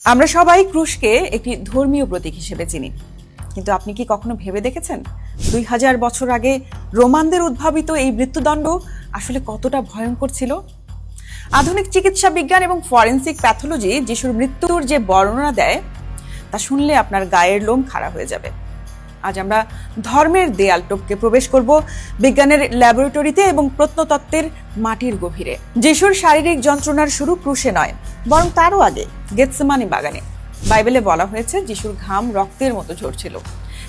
আমরা সবাই ক্রুশকে একটি ধর্মীয় প্রতীক হিসেবে চিনি, কিন্তু আপনি কি কখনো ভেবে দেখেছেন 2000 বছর আগে রোমানদের উদ্ভাবিত এই মৃত্যুদণ্ড আসলে কতটা ভয়ঙ্কর ছিল? আধুনিক চিকিৎসা বিজ্ঞান এবং ফরেনসিক প্যাথোলজি যিশুর মৃত্যুর যে বর্ণনা দেয় তা শুনলে আপনার গায়ের লোম খাড়া হয়ে যাবে। আজ আমরা ধর্মের দেয়াল টপকে প্রবেশ করব বিজ্ঞানের ল্যাবরেটরিতে এবং প্রত্নতত্ত্বের মাটির গভীরে। যিশুর শারীরিক যন্ত্রণার শুরু ক্রুশে নয়, বরং তারও আগে গেতসেমানি বাগানে। বাইবেলে বলা হয়েছে যিশুর ঘাম রক্তের মতো ঝরছিল।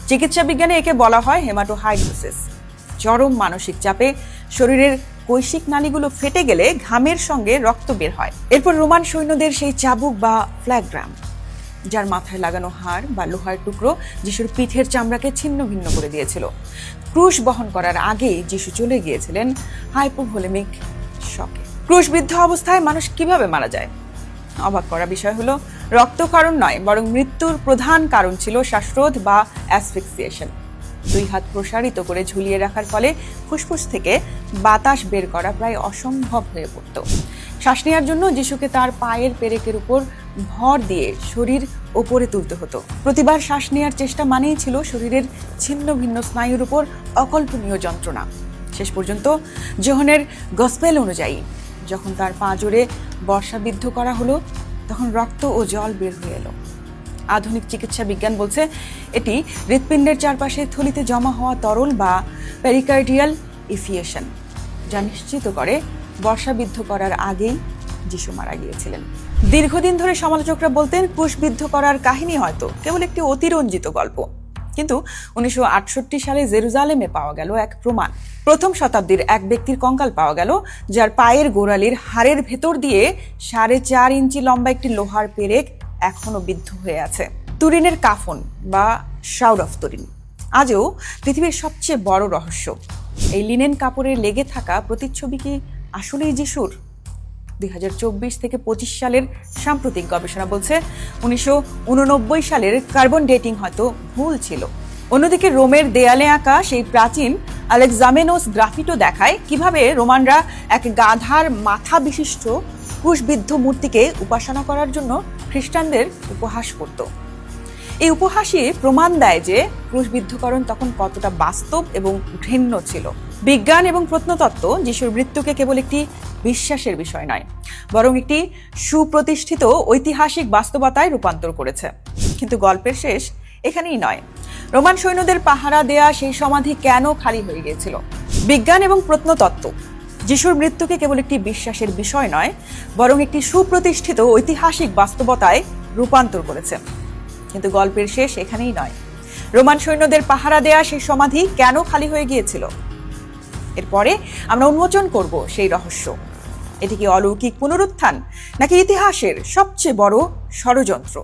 চিকিৎসা বিজ্ঞানে একে বলা হয় হেমাটোহাইড্রোসিস। চরম মানসিক চাপে শরীরের কৈশিক নালীগুলো ফেটে গেলে ঘামের সঙ্গে রক্ত বের হয়। এরপর রোমান সৈন্যদের সেই চাবুক বা ফ্ল্যাগ্রাম, যার মাথায় লাগানো হাড় বা লোহার টুকরো যিশুর পিঠের চামড়াকে ছিন্ন ভিন্ন করে দিয়েছিল। ক্রুশ বহন করার আগেই যিশু চলে গিয়েছিলেন হাইপোভোলেমিক শকে। ক্রুশবিদ্ধ অবস্থায় মানুষ কিভাবে মারা যায়? অবাক করা বিষয় হলো, রক্তক্ষরণ নয়, বরং মৃত্যুর প্রধান কারণ ছিল শ্বাসরোধ বা অ্যাসফিক্সিয়েশন। 2 হাত প্রসারিত করে ঝুলিয়ে রাখার ফলে ফুসফুস থেকে বাতাস বের করা প্রায় অসম্ভব হয়ে পড়ত। শ্বাস নেওয়ার জন্য যিশুকে তার পায়ের পেরেকের উপর ভর দিয়ে শরীর ওপরে তুলতে হতো। প্রতিবার শ্বাস নেওয়ার চেষ্টা মানেই ছিল শরীরের ছিন্ন ভিন্ন স্নায়ুর উপর অকল্পনীয় যন্ত্রণা। শেষ পর্যন্ত যোহনের গসপেল অনুযায়ী যখন তার পা জোড়ে বর্ষাবিদ্ধ করা হলো, তখন রক্ত ও জল বের হয়ে এলো। আধুনিক চিকিৎসা বিজ্ঞান বলছে এটি হৃৎপিণ্ডের চারপাশে থলিতে জমা হওয়া তরল বা পেরিকার্ডিয়াল ইফিয়েশন, যা নিশ্চিত করে বর্ষাবিদ্ধ করার আগেই যিশু মারা গিয়েছিলেন। দীর্ঘদিন ধরে সমালোচকরা বলতেন ক্রুশবিদ্ধ করার কাহিনী হয়তো কেবল একটি অতিরঞ্জিত গল্প, কিন্তু 1968 সালে জেরুজালেমে পাওয়া গেল এক প্রমাণ। প্রথম শতাব্দীর এক ব্যক্তির কঙ্কাল পাওয়া গেল, যার পায়ের গোড়ালির হাড়ের ভেতর দিয়ে 4.5 ইঞ্চি লম্বা একটি লোহার পেরেক এখনো বিদ্ধ হয়ে আছে। তুরিনের কাফন বা শাউড অফ তুরিন আজও পৃথিবীর সবচেয়ে বড় রহস্য। এই লিনেন কাপড়ে লেগে থাকা প্রতিচ্ছবি কি আসলেই যিশুর? 2024 থেকে 25 সালের সাম্প্রতিক গবেষণা বলছে 1989 সালের কার্বন ডেটিং হয়তো ভুল ছিল। অন্যদিকে রোমের দেয়ালে আঁকা সেই প্রাচীন আলেকজামেনোস গ্রাফিটো দেখায় কিভাবে রোমানরা এক গাধার মাথা বিশিষ্ট ক্রুশবিদ্ধ মূর্তিকে উপাসনা করার জন্য খ্রিস্টানদের উপহাস করত। এই উপহাসই প্রমাণ দেয় যে ক্রুশবিদ্ধকরণ তখন কতটা বাস্তব এবং ঘৃণ্য ছিল। বিজ্ঞান এবং প্রত্নতত্ত্ব যিশুর মৃত্যুকে কেবল একটি বিশ্বাসের বিষয় নয়, বরং একটি সুপ্রতিষ্ঠিত ঐতিহাসিক বাস্তবতায় রূপান্তর করেছে। কিন্তু গল্পের শেষ এখানেই নয়। রোমান সৈন্যদের পাহারা দেয়া সেই সমাধি কেন খালি হয়ে গিয়েছিল? বিজ্ঞান এবং প্রত্নতত্ত্ব যিশুর মৃত্যুকে কেবল একটি বিশ্বাসের বিষয় নয়, বরং একটি সুপ্রতিষ্ঠিত ঐতিহাসিক বাস্তবতায় রূপান্তর করেছে। কিন্তু গল্পের শেষ এখানেই নয়। রোমান সৈন্যদের পাহারা দেয়া সেই সমাধি কেন খালি হয়ে গিয়েছিল? এরপরে আমরা উন্মোচন করব সেই রহস্য। এটি কি অলৌকিক পুনরুত্থান, নাকি ইতিহাসের সবচেয়ে বড় ষড়যন্ত্র?